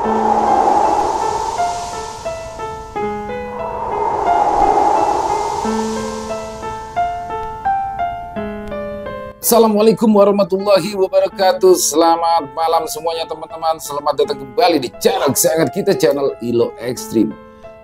Assalamualaikum warahmatullahi wabarakatuh. Selamat malam semuanya teman-teman. Selamat datang kembali di channel kesayangan kita, channel Ilo Extreme.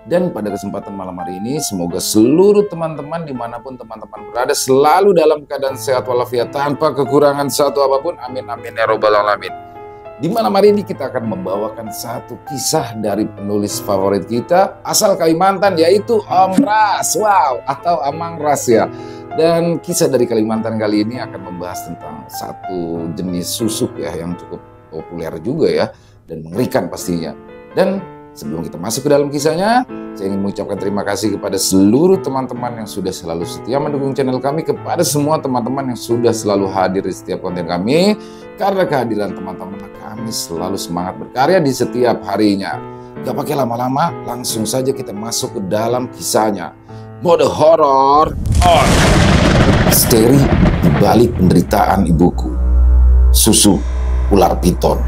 Dan pada kesempatan malam hari ini, semoga seluruh teman-teman dimanapun teman-teman berada selalu dalam keadaan sehat walafiat tanpa kekurangan satu apapun. Amin amin ya robbal alamin. Di malam hari ini kita akan membawakan satu kisah dari penulis favorit kita asal Kalimantan, yaitu Om Ras. Wow, atau Amang Ras ya. Dan kisah dari Kalimantan kali ini akan membahas tentang satu jenis susuk ya yang cukup populer juga ya dan mengerikan pastinya. Dan sebelum kita masuk ke dalam kisahnya, saya ingin mengucapkan terima kasih kepada seluruh teman-teman yang sudah selalu setia mendukung channel kami, kepada semua teman-teman yang sudah selalu hadir di setiap konten kami. Karena kehadiran teman-teman kami selalu semangat berkarya di setiap harinya. Gak pakai lama-lama, langsung saja kita masuk ke dalam kisahnya. Mode horor on. Misteri di balik penderitaan ibuku. Susuk ular piton.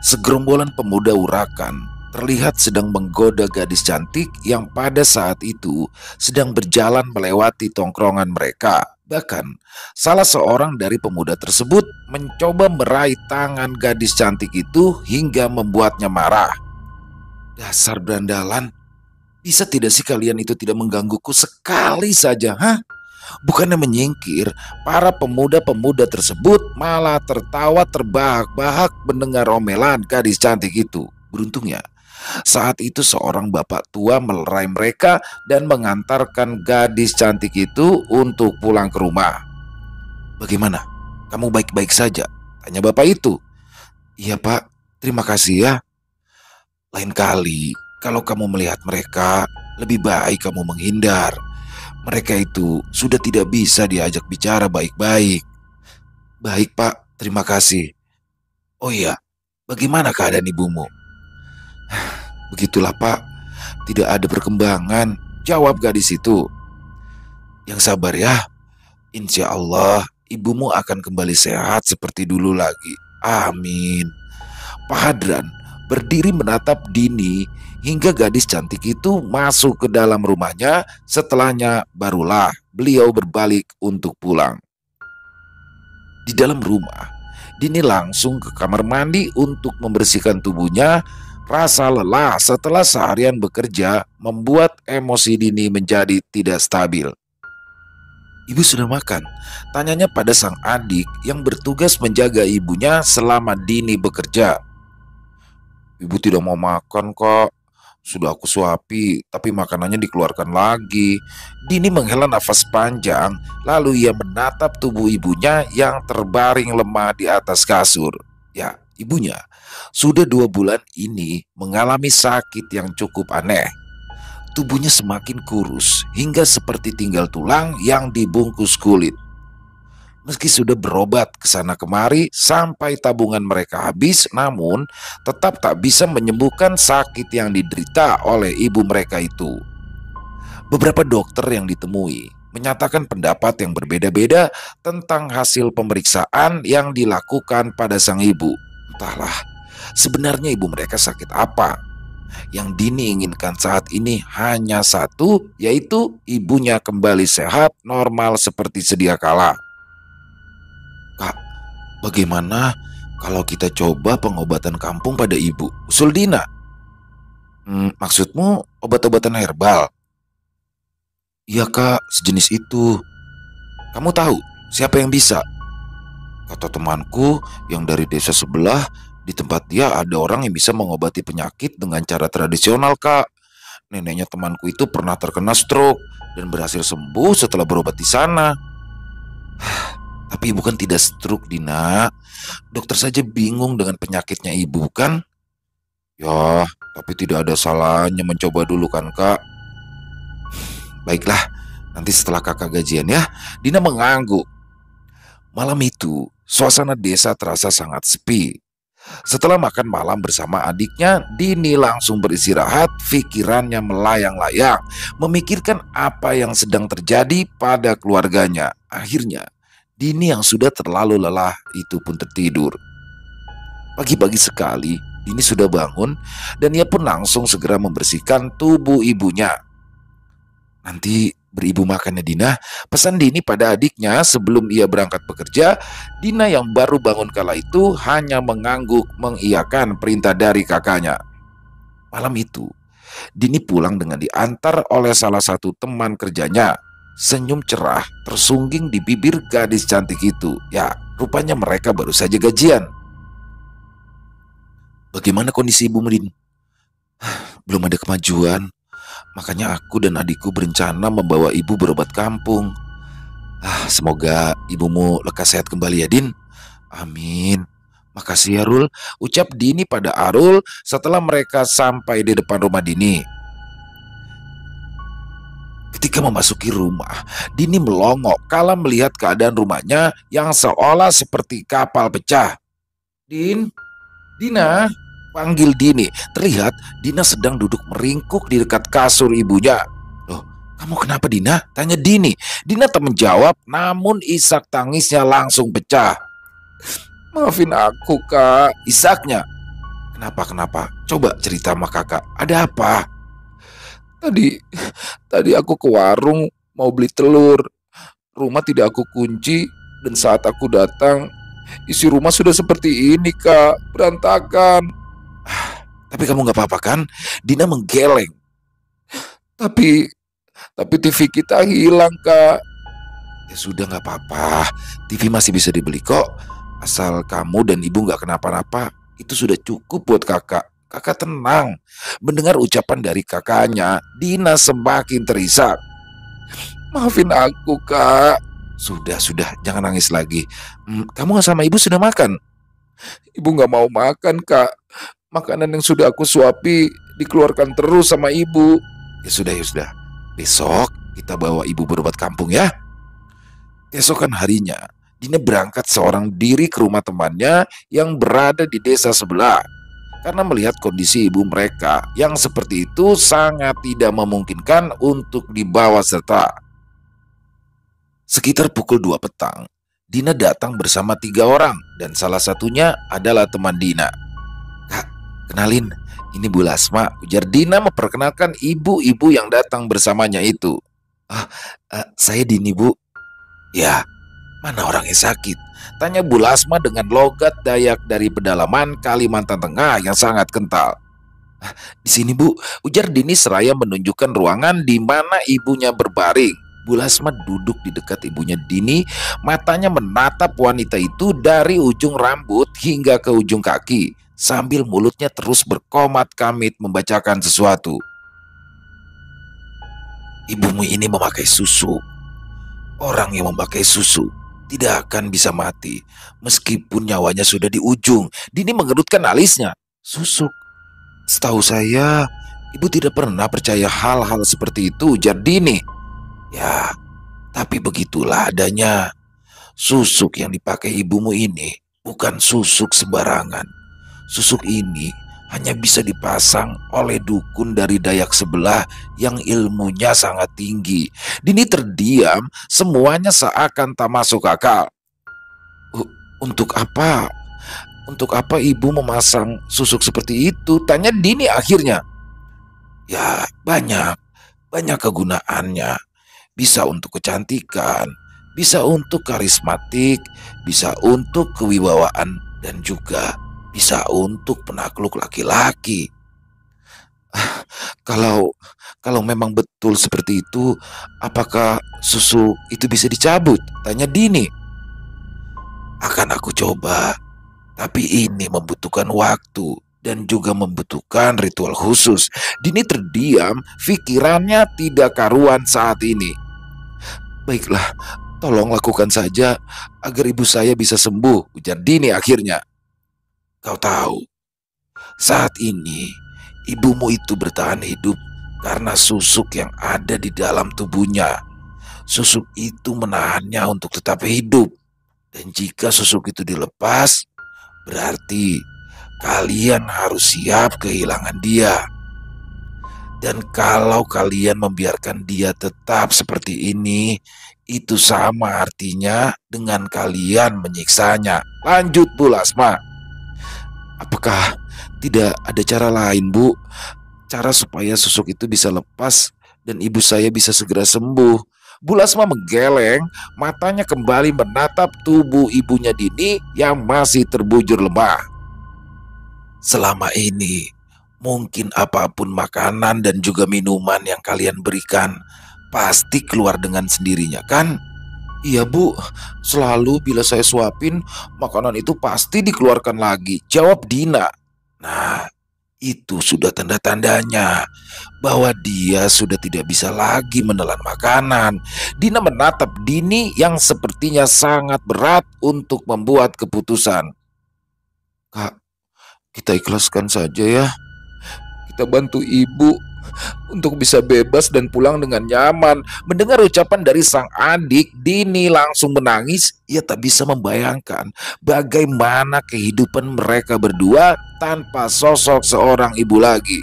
Segerombolan pemuda urakan terlihat sedang menggoda gadis cantik yang pada saat itu sedang berjalan melewati tongkrongan mereka. Bahkan salah seorang dari pemuda tersebut mencoba meraih tangan gadis cantik itu hingga membuatnya marah. Dasar berandalan, bisa tidak sih kalian itu tidak menggangguku sekali saja, hah? Bukannya menyingkir, para pemuda-pemuda tersebut malah tertawa terbahak-bahak mendengar omelan gadis cantik itu. Beruntungnya saat itu seorang bapak tua melerai mereka dan mengantarkan gadis cantik itu untuk pulang ke rumah. "Bagaimana? Kamu baik-baik saja?" tanya bapak itu. "Iya pak, terima kasih ya. Lain kali kalau kamu melihat mereka, lebih baik kamu menghindar. Mereka itu sudah tidak bisa diajak bicara baik-baik." "Baik pak, terima kasih. Oh iya, bagaimana keadaan ibumu?" "Begitulah pak, tidak ada perkembangan," jawab gadis itu. "Yang sabar ya, insya Allah ibumu akan kembali sehat seperti dulu lagi. Amin." Pak Hadran berdiri menatap Dini hingga gadis cantik itu masuk ke dalam rumahnya. Setelahnya barulah beliau berbalik untuk pulang. Di dalam rumah, Dini langsung ke kamar mandi untuk membersihkan tubuhnya. Rasa lelah setelah seharian bekerja membuat emosi Dini menjadi tidak stabil. "Ibu sudah makan?" tanyanya pada sang adik yang bertugas menjaga ibunya selama Dini bekerja. "Ibu tidak mau makan kok. Sudah aku suapi, tapi makanannya dikeluarkan lagi." Dini menghela nafas panjang, lalu ia menatap tubuh ibunya yang terbaring lemah di atas kasur. Ya, ibunya sudah 2 bulan ini mengalami sakit yang cukup aneh. Tubuhnya semakin kurus hingga seperti tinggal tulang yang dibungkus kulit. Meski sudah berobat ke sana kemari sampai tabungan mereka habis, namun tetap tak bisa menyembuhkan sakit yang diderita oleh ibu mereka itu. Beberapa dokter yang ditemui menyatakan pendapat yang berbeda-beda tentang hasil pemeriksaan yang dilakukan pada sang ibu. Entahlah, sebenarnya ibu mereka sakit apa. Yang Dini inginkan saat ini hanya satu, yaitu ibunya kembali sehat normal seperti sedia kala. "Kak, bagaimana kalau kita coba pengobatan kampung pada ibu?" usul Dina. "Maksudmu obat-obatan herbal?" "Iya kak, sejenis itu. Kamu tahu siapa yang bisa?" "Kata temanku yang dari desa sebelah, di tempat dia ada orang yang bisa mengobati penyakit dengan cara tradisional kak. Neneknya temanku itu pernah terkena stroke dan berhasil sembuh setelah berobat di sana." "Tapi ibu kan tidak stroke, Dina. Dokter saja bingung dengan penyakitnya ibu kan?" "Ya, tapi tidak ada salahnya mencoba dulu kan kak." "Baiklah, nanti setelah kakak gajian ya." Dina mengangguk. Malam itu, suasana desa terasa sangat sepi. Setelah makan malam bersama adiknya, Dini langsung beristirahat, pikirannya melayang-layang, memikirkan apa yang sedang terjadi pada keluarganya. Akhirnya, Dini yang sudah terlalu lelah itu pun tertidur. Pagi-pagi sekali, Dini sudah bangun dan ia pun langsung segera membersihkan tubuh ibunya. Nanti beribu makannya Dina, pesan Dini pada adiknya sebelum ia berangkat bekerja. Dina yang baru bangun kala itu hanya mengangguk mengiyakan perintah dari kakaknya. Malam itu, Dini pulang dengan diantar oleh salah satu teman kerjanya. Senyum cerah tersungging di bibir gadis cantik itu. Ya, rupanya mereka baru saja gajian. Bagaimana kondisi ibu Din? Belum ada kemajuan. Makanya aku dan adikku berencana membawa ibu berobat kampung. Semoga ibumu lekas sehat kembali ya, Din. Amin. Makasih ya, Rul. Ucap Dini pada Arul setelah mereka sampai di depan rumah Dini. Ketika memasuki rumah, Dini melongok kala melihat keadaan rumahnya yang seolah seperti kapal pecah. Din, Dina, panggil Dini. Terlihat Dina sedang duduk meringkuk di dekat kasur ibunya. Loh, kamu kenapa Dina? Tanya Dini. Dina tak menjawab, namun isak tangisnya langsung pecah. Maafin aku, Kak, isaknya. Kenapa? Coba cerita sama kakak. Ada apa? Tadi aku ke warung mau beli telur. Rumah tidak aku kunci dan saat aku datang, isi rumah sudah seperti ini, Kak. Berantakan. Tapi kamu gak apa-apa kan? Dina menggeleng. Tapi TV kita hilang, Kak. Ya sudah gak apa-apa. TV masih bisa dibeli kok. Asal kamu dan ibu gak kenapa-napa, itu sudah cukup buat kakak. Kakak tenang. Mendengar ucapan dari kakaknya, Dina semakin terisak. Maafin aku, Kak. Sudah, jangan nangis lagi. Kamu sama ibu sudah makan? Ibu gak mau makan, Kak. Makanan yang sudah aku suapi dikeluarkan terus sama ibu. Ya sudah. Besok kita bawa ibu berobat kampung ya. Keesokan harinya, Dina berangkat seorang diri ke rumah temannya yang berada di desa sebelah. Karena melihat kondisi ibu mereka yang seperti itu sangat tidak memungkinkan untuk dibawa serta. Sekitar pukul 2 petang, Dina datang bersama 3 orang dan salah satunya adalah teman Dina. Kak, kenalin, ini Bu Lasma, ujar Dina memperkenalkan ibu-ibu yang datang bersamanya itu. Saya Dini, Bu. Ya, mana orang yang sakit? Tanya Bu Lasma dengan logat Dayak dari pedalaman Kalimantan Tengah yang sangat kental. Di sini, Bu, ujar Dini seraya menunjukkan ruangan di mana ibunya berbaring. Bu Lasma duduk di dekat ibunya Dini, matanya menatap wanita itu dari ujung rambut hingga ke ujung kaki, sambil mulutnya terus berkomat kamit membacakan sesuatu. Ibumu ini memakai susu. Orang yang memakai susu tidak akan bisa mati meskipun nyawanya sudah di ujung. Dini mengerutkan alisnya. Susuk. Setahu saya, ibu tidak pernah percaya hal-hal seperti itu, ujar Dini. Ya, tapi begitulah adanya. Susuk yang dipakai ibumu ini bukan susuk sembarangan. Susuk ini hanya bisa dipasang oleh dukun dari Dayak sebelah yang ilmunya sangat tinggi. Dini terdiam, semuanya seakan tak masuk akal. Untuk apa? Untuk apa ibu memasang susuk seperti itu? Tanya Dini akhirnya. Ya, banyak kegunaannya. Bisa untuk kecantikan, bisa untuk karismatik, bisa untuk kewibawaan, dan juga bisa untuk penakluk laki-laki. Kalau memang betul seperti itu, apakah susu itu bisa dicabut? Tanya Dini. Akan aku coba, tapi ini membutuhkan waktu dan juga membutuhkan ritual khusus. Dini terdiam, pikirannya tidak karuan saat ini. Baiklah, tolong lakukan saja agar ibu saya bisa sembuh, ujar Dini akhirnya. Kau tahu, saat ini ibumu itu bertahan hidup karena susuk yang ada di dalam tubuhnya. Susuk itu menahannya untuk tetap hidup. Dan jika susuk itu dilepas, berarti kalian harus siap kehilangan dia. Dan kalau kalian membiarkan dia tetap seperti ini, itu sama artinya dengan kalian menyiksanya. Lanjut Bu Lasma. Apakah tidak ada cara lain, Bu? Cara supaya susuk itu bisa lepas dan ibu saya bisa segera sembuh. Bu Lasma menggeleng, matanya kembali menatap tubuh ibunya Dini yang masih terbujur lemah. Selama ini, mungkin apapun makanan dan juga minuman yang kalian berikan pasti keluar dengan sendirinya, kan? Iya Bu, selalu bila saya suapin, makanan itu pasti dikeluarkan lagi, jawab Dina. Nah, itu sudah tanda-tandanya bahwa dia sudah tidak bisa lagi menelan makanan. Dina menatap Dini yang sepertinya sangat berat untuk membuat keputusan. Kak, kita ikhlaskan saja ya. Kita bantu ibu untuk bisa bebas dan pulang dengan nyaman. Mendengar ucapan dari sang adik, Dini langsung menangis. Ia tak bisa membayangkan bagaimana kehidupan mereka berdua tanpa sosok seorang ibu lagi.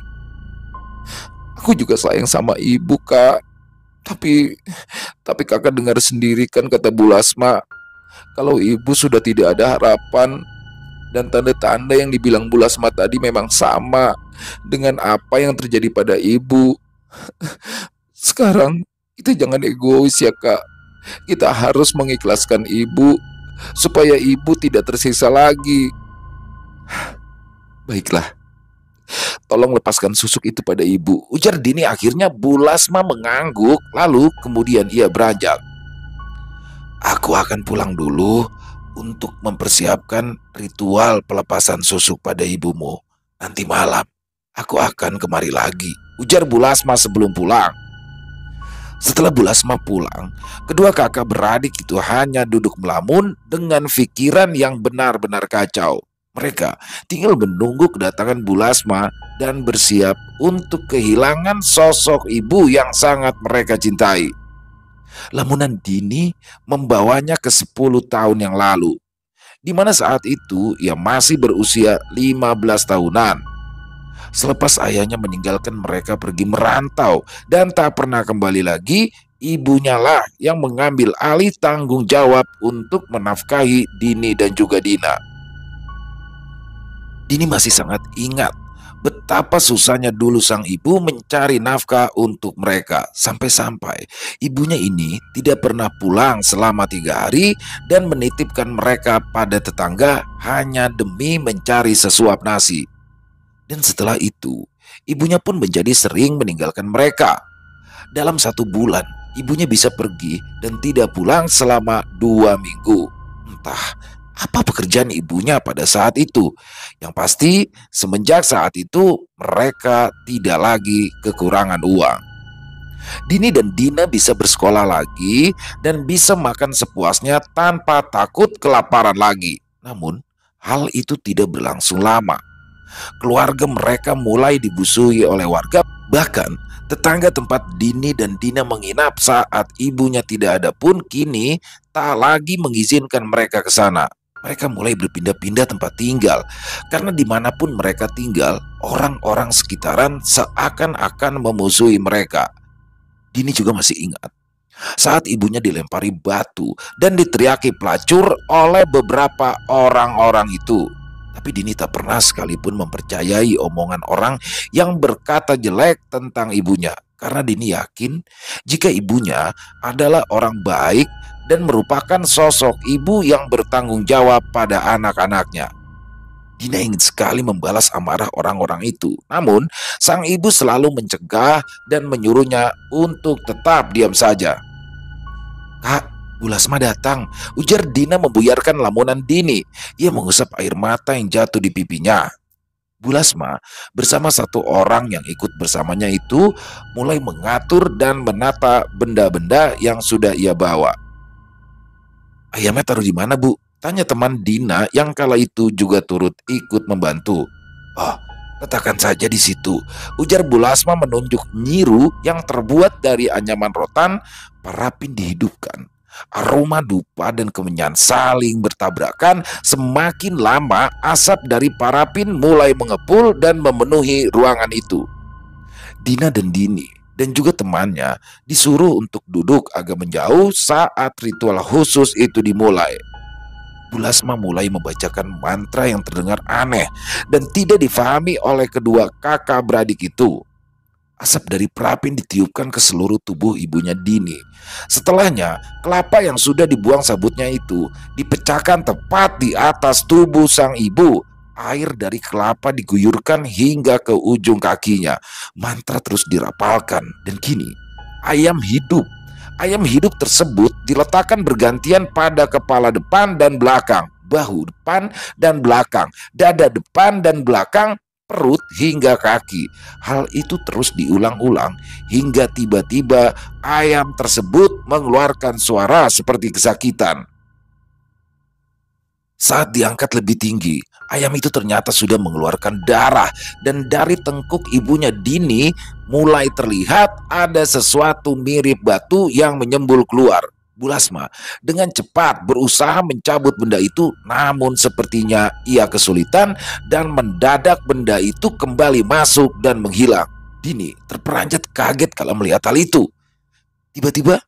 Aku juga sayang sama ibu, Kak. Tapi kakak dengar sendiri kan kata Bu Lasma, kalau ibu sudah tidak ada harapan. Dan tanda-tanda yang dibilang Bu Lasma tadi memang sama dengan apa yang terjadi pada ibu. Sekarang kita jangan egois ya Kak. Kita harus mengikhlaskan ibu supaya ibu tidak tersiksa lagi. Baiklah, tolong lepaskan susuk itu pada ibu, ujar Dini. Akhirnya Bu Lasma mengangguk, lalu kemudian ia beranjak. Aku akan pulang dulu untuk mempersiapkan ritual pelepasan susuk pada ibumu. Nanti malam aku akan kemari lagi, ujar Bu Lasma sebelum pulang. Setelah Bu Lasma pulang, kedua kakak beradik itu hanya duduk melamun dengan pikiran yang benar-benar kacau. Mereka tinggal menunggu kedatangan Bu Lasma dan bersiap untuk kehilangan sosok ibu yang sangat mereka cintai. Lamunan Dini membawanya ke 10 tahun yang lalu, di mana saat itu ia masih berusia 15 tahunan. Selepas ayahnya meninggalkan mereka pergi merantau dan tak pernah kembali lagi, ibunya lah yang mengambil alih tanggung jawab untuk menafkahi Dini dan juga Dina. Dini masih sangat ingat betapa susahnya dulu sang ibu mencari nafkah untuk mereka. Sampai-sampai ibunya ini tidak pernah pulang selama 3 hari dan menitipkan mereka pada tetangga hanya demi mencari sesuap nasi. Dan setelah itu, ibunya pun menjadi sering meninggalkan mereka. Dalam 1 bulan, ibunya bisa pergi dan tidak pulang selama 2 minggu. Entah apa pekerjaan ibunya pada saat itu. Yang pasti, semenjak saat itu mereka tidak lagi kekurangan uang. Dini dan Dina bisa bersekolah lagi dan bisa makan sepuasnya tanpa takut kelaparan lagi. Namun, hal itu tidak berlangsung lama. Keluarga mereka mulai dibusui oleh warga. Bahkan tetangga tempat Dini dan Dina menginap saat ibunya tidak ada pun kini tak lagi mengizinkan mereka ke sana. Mereka mulai berpindah-pindah tempat tinggal, karena dimanapun mereka tinggal, orang-orang sekitaran seakan-akan memusuhi mereka. Dini juga masih ingat saat ibunya dilempari batu dan diteriaki pelacur oleh beberapa orang-orang itu. Tapi Dini tak pernah sekalipun mempercayai omongan orang yang berkata jelek tentang ibunya, karena Dini yakin jika ibunya adalah orang baik dan merupakan sosok ibu yang bertanggung jawab pada anak-anaknya. Dina ingin sekali membalas amarah orang-orang itu. Namun, sang ibu selalu mencegah dan menyuruhnya untuk tetap diam saja. Kak, Bu Lasma datang, ujar Dina membuyarkan lamunan Dini. Ia mengusap air mata yang jatuh di pipinya. Bu Lasma bersama 1 orang yang ikut bersamanya itu mulai mengatur dan menata benda-benda yang sudah ia bawa. Ayamnya taruh di mana, Bu? Tanya teman Dina yang kala itu juga turut ikut membantu. Oh, letakkan saja di situ, ujar Bu Lasma menunjuk nyiru yang terbuat dari anyaman rotan. Parapin dihidupkan, Aroma dupa dan kemenyan saling bertabrakan. Semakin lama asap dari parafin mulai mengepul dan memenuhi ruangan itu. Dina dan Dini dan juga temannya disuruh untuk duduk agak menjauh saat ritual khusus itu dimulai. Bu Lasma mulai membacakan mantra yang terdengar aneh dan tidak difahami oleh kedua kakak beradik itu. Asap dari parafin ditiupkan ke seluruh tubuh ibunya Dini. Setelahnya, kelapa yang sudah dibuang sabutnya itu dipecahkan tepat di atas tubuh sang ibu. Air dari kelapa diguyurkan hingga ke ujung kakinya. Mantra terus dirapalkan dan kini ayam hidup tersebut diletakkan bergantian pada kepala depan dan belakang, bahu depan dan belakang, dada depan dan belakang, perut hingga kaki. Hal itu terus diulang-ulang hingga tiba-tiba ayam tersebut mengeluarkan suara seperti kesakitan. Saat diangkat lebih tinggi, ayam itu ternyata sudah mengeluarkan darah dan dari tengkuk ibunya Dini mulai terlihat ada sesuatu mirip batu yang menyembul keluar. Bu Lasma dengan cepat berusaha mencabut benda itu, namun sepertinya ia kesulitan dan mendadak benda itu kembali masuk dan menghilang. Dini terperanjat kaget kalau melihat hal itu. Tiba-tiba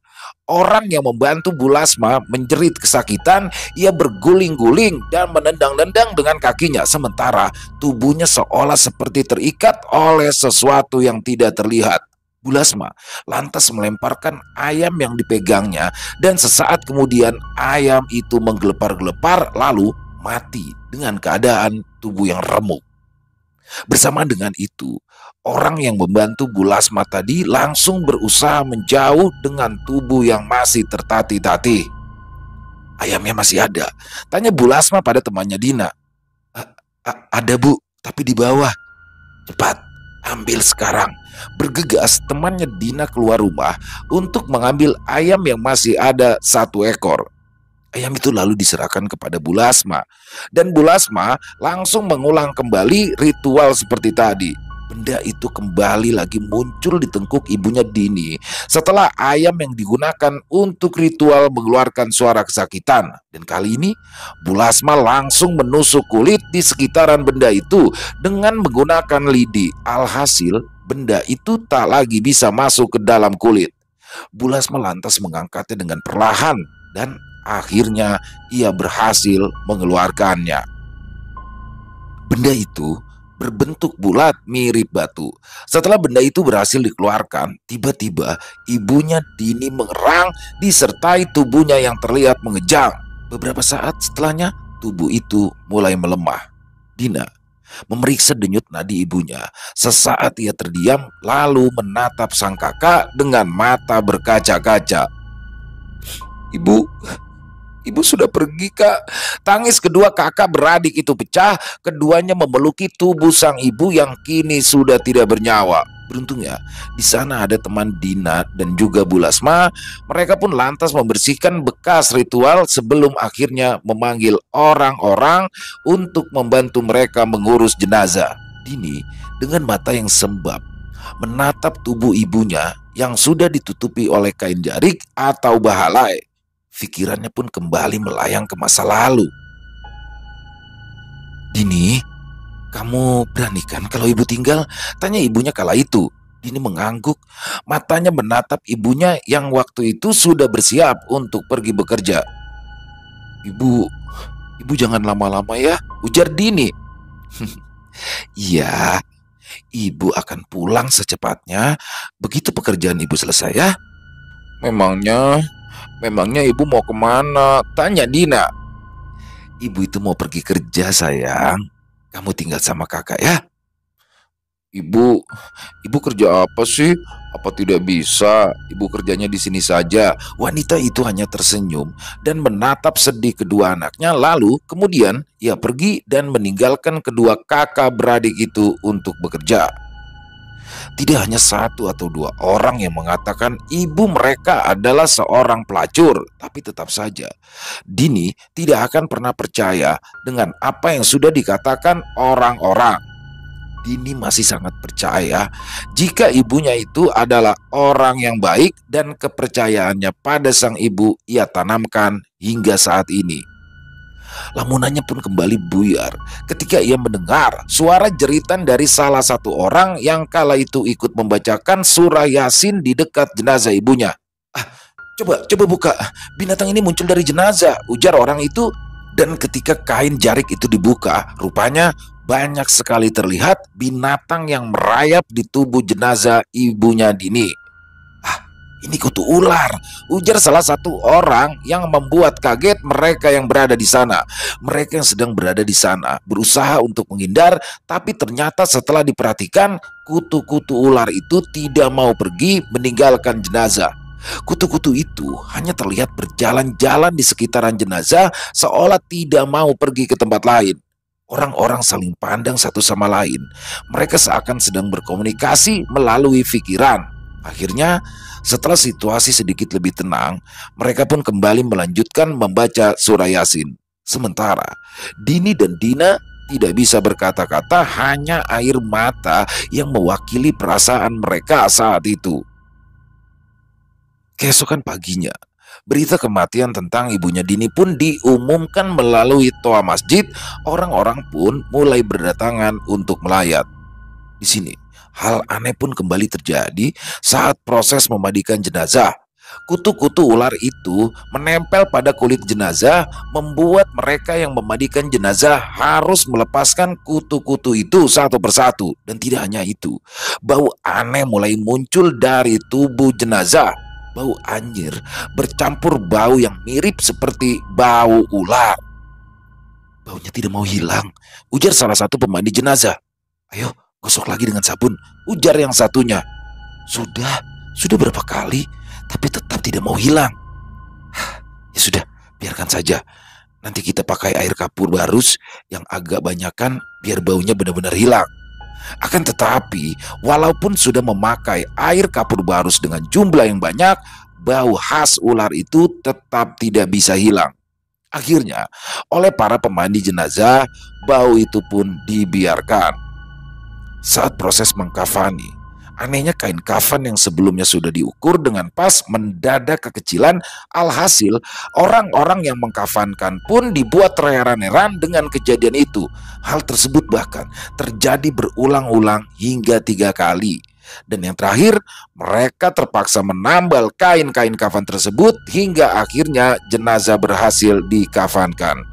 orang yang membantu Bu Lasma menjerit kesakitan. Ia berguling-guling dan menendang-nendang dengan kakinya, sementara tubuhnya seolah seperti terikat oleh sesuatu yang tidak terlihat. Bu Lasma lantas melemparkan ayam yang dipegangnya dan sesaat kemudian ayam itu menggelepar-gelepar lalu mati dengan keadaan tubuh yang remuk. Bersamaan dengan itu, orang yang membantu Bu Lasma tadi langsung berusaha menjauh dengan tubuh yang masih tertatih-tatih. "Ayamnya masih ada?" tanya Bu Lasma pada temannya Dina. Ada Bu, tapi di bawah." "Cepat, ambil sekarang." Bergegas temannya Dina keluar rumah untuk mengambil ayam yang masih ada 1 ekor. Ayam itu lalu diserahkan kepada Bu Lasma dan Bu Lasma langsung mengulang kembali ritual seperti tadi. Benda itu kembali lagi muncul di tengkuk ibunya Dini setelah ayam yang digunakan untuk ritual mengeluarkan suara kesakitan. Dan kali ini Bu Lasma langsung menusuk kulit di sekitaran benda itu dengan menggunakan lidi. Alhasil benda itu tak lagi bisa masuk ke dalam kulit. Bu Lasma lantas mengangkatnya dengan perlahan dan akhirnya ia berhasil mengeluarkannya. Benda itu berbentuk bulat mirip batu. Setelah benda itu berhasil dikeluarkan, tiba-tiba ibunya Dini mengerang disertai tubuhnya yang terlihat mengejang. Beberapa saat setelahnya tubuh itu mulai melemah. Dina memeriksa denyut nadi ibunya. Sesaat ia terdiam lalu menatap sang kakak dengan mata berkaca-kaca. Ibu sudah pergi, Kak." Tangis kedua kakak beradik itu pecah. Keduanya memeluki tubuh sang ibu yang kini sudah tidak bernyawa. Beruntungnya di sana ada teman Dina dan juga Bu Lasma. Mereka pun lantas membersihkan bekas ritual sebelum akhirnya memanggil orang-orang untuk membantu mereka mengurus jenazah. Dini dengan mata yang sembab menatap tubuh ibunya yang sudah ditutupi oleh kain jarik atau bahalai. Pikirannya pun kembali melayang ke masa lalu. "Dini, kamu berani kan kalau ibu tinggal?" tanya ibunya kala itu. Dini mengangguk, matanya menatap ibunya yang waktu itu sudah bersiap untuk pergi bekerja. Ibu jangan lama-lama ya," ujar Dini. "Iya, ibu akan pulang secepatnya begitu pekerjaan ibu selesai ya." Memangnya ibu mau kemana?" tanya Dina. "Ibu itu mau pergi kerja sayang. Kamu tinggal sama kakak ya." Ibu kerja apa sih? Apa tidak bisa ibu kerjanya di sini saja?" Wanita itu hanya tersenyum dan menatap sedih kedua anaknya. Lalu kemudian ia pergi dan meninggalkan kedua kakak beradik itu untuk bekerja. Tidak hanya 1 atau 2 orang yang mengatakan ibu mereka adalah seorang pelacur, tapi tetap saja Dini tidak akan pernah percaya dengan apa yang sudah dikatakan orang-orang. Dini masih sangat percaya jika ibunya itu adalah orang yang baik dan kepercayaannya pada sang ibu ia tanamkan hingga saat ini. Lamunannya pun kembali buyar ketika ia mendengar suara jeritan dari salah satu orang yang kala itu ikut membacakan surah Yasin di dekat jenazah ibunya. "Ah, coba buka, binatang ini muncul dari jenazah," ujar orang itu. Dan ketika kain jarik itu dibuka, rupanya banyak sekali terlihat binatang yang merayap di tubuh jenazah ibunya Dini. "Ah, ini kutu ular," ujar salah satu orang yang membuat kaget mereka yang berada di sana. Mereka yang sedang berada di sana berusaha untuk menghindar, tapi ternyata setelah diperhatikan, kutu-kutu ular itu tidak mau pergi meninggalkan jenazah. Kutu-kutu itu hanya terlihat berjalan-jalan di sekitaran jenazah seolah tidak mau pergi ke tempat lain. Orang-orang saling pandang satu sama lain. Mereka seakan sedang berkomunikasi melalui pikiran. Akhirnya, setelah situasi sedikit lebih tenang, mereka pun kembali melanjutkan membaca surah Yasin. Sementara Dini dan Dina tidak bisa berkata-kata, hanya air mata yang mewakili perasaan mereka saat itu. Keesokan paginya, berita kematian tentang ibunya Dini pun diumumkan melalui toa masjid. Orang-orang pun mulai berdatangan untuk melayat. Di sini, hal aneh pun kembali terjadi saat proses memandikan jenazah. Kutu-kutu ular itu menempel pada kulit jenazah, membuat mereka yang memandikan jenazah harus melepaskan kutu-kutu itu satu persatu. Dan tidak hanya itu, bau aneh mulai muncul dari tubuh jenazah. Bau anjir bercampur bau yang mirip seperti bau ular. "Baunya tidak mau hilang," ujar salah satu pemandi jenazah. "Ayo, gosok lagi dengan sabun," ujar yang satunya. Sudah berapa kali, tapi tetap tidak mau hilang." "Ya sudah, biarkan saja. Nanti kita pakai air kapur barus yang agak banyakan biar baunya benar-benar hilang." Akan tetapi, walaupun sudah memakai air kapur barus dengan jumlah yang banyak, bau khas ular itu tetap tidak bisa hilang. Akhirnya, oleh para pemandi jenazah, bau itu pun dibiarkan. Saat proses mengkafani, anehnya kain kafan yang sebelumnya sudah diukur dengan pas mendadak kekecilan. Alhasil, orang-orang yang mengkafankan pun dibuat terheran-heran dengan kejadian itu. Hal tersebut bahkan terjadi berulang-ulang hingga 3 kali. Dan yang terakhir, mereka terpaksa menambal kain-kain kafan tersebut hingga akhirnya jenazah berhasil dikafankan.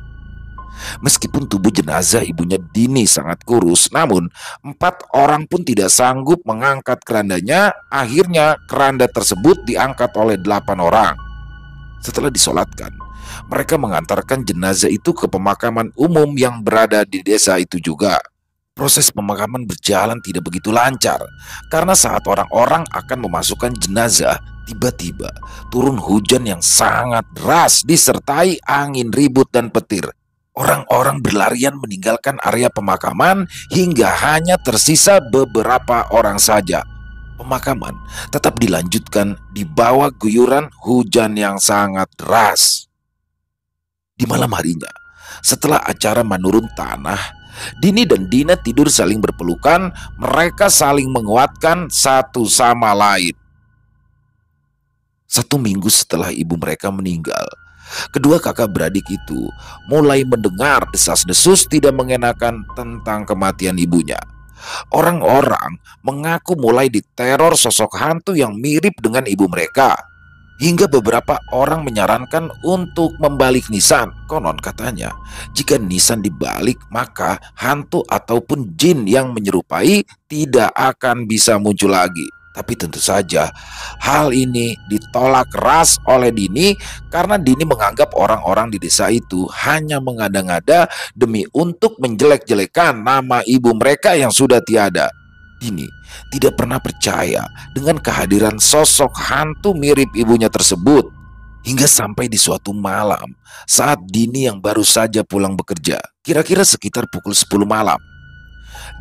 Meskipun tubuh jenazah ibunya Dini sangat kurus, namun 4 orang pun tidak sanggup mengangkat kerandanya. Akhirnya keranda tersebut diangkat oleh 8 orang. Setelah disolatkan, mereka mengantarkan jenazah itu ke pemakaman umum yang berada di desa itu juga. Proses pemakaman berjalan tidak begitu lancar, karena saat orang-orang akan memasukkan jenazah, tiba-tiba turun hujan yang sangat deras disertai angin ribut dan petir. Orang-orang berlarian meninggalkan area pemakaman hingga hanya tersisa beberapa orang saja. Pemakaman tetap dilanjutkan di bawah guyuran hujan yang sangat deras. Di malam harinya, setelah acara menurun tanah, Dini dan Dina tidur saling berpelukan. Mereka saling menguatkan satu sama lain. 1 minggu setelah ibu mereka meninggal, kedua kakak beradik itu mulai mendengar desas-desus tidak mengenakan tentang kematian ibunya. Orang-orang mengaku mulai diteror sosok hantu yang mirip dengan ibu mereka. Hingga beberapa orang menyarankan untuk membalik nisan. Konon katanya, jika nisan dibalik maka hantu ataupun jin yang menyerupai tidak akan bisa muncul lagi. Tapi tentu saja hal ini ditolak keras oleh Dini karena Dini menganggap orang-orang di desa itu hanya mengada-ngada demi untuk menjelek-jelekan nama ibu mereka yang sudah tiada. Dini tidak pernah percaya dengan kehadiran sosok hantu mirip ibunya tersebut. Hingga sampai di suatu malam saat Dini yang baru saja pulang bekerja, kira-kira sekitar pukul 10 malam.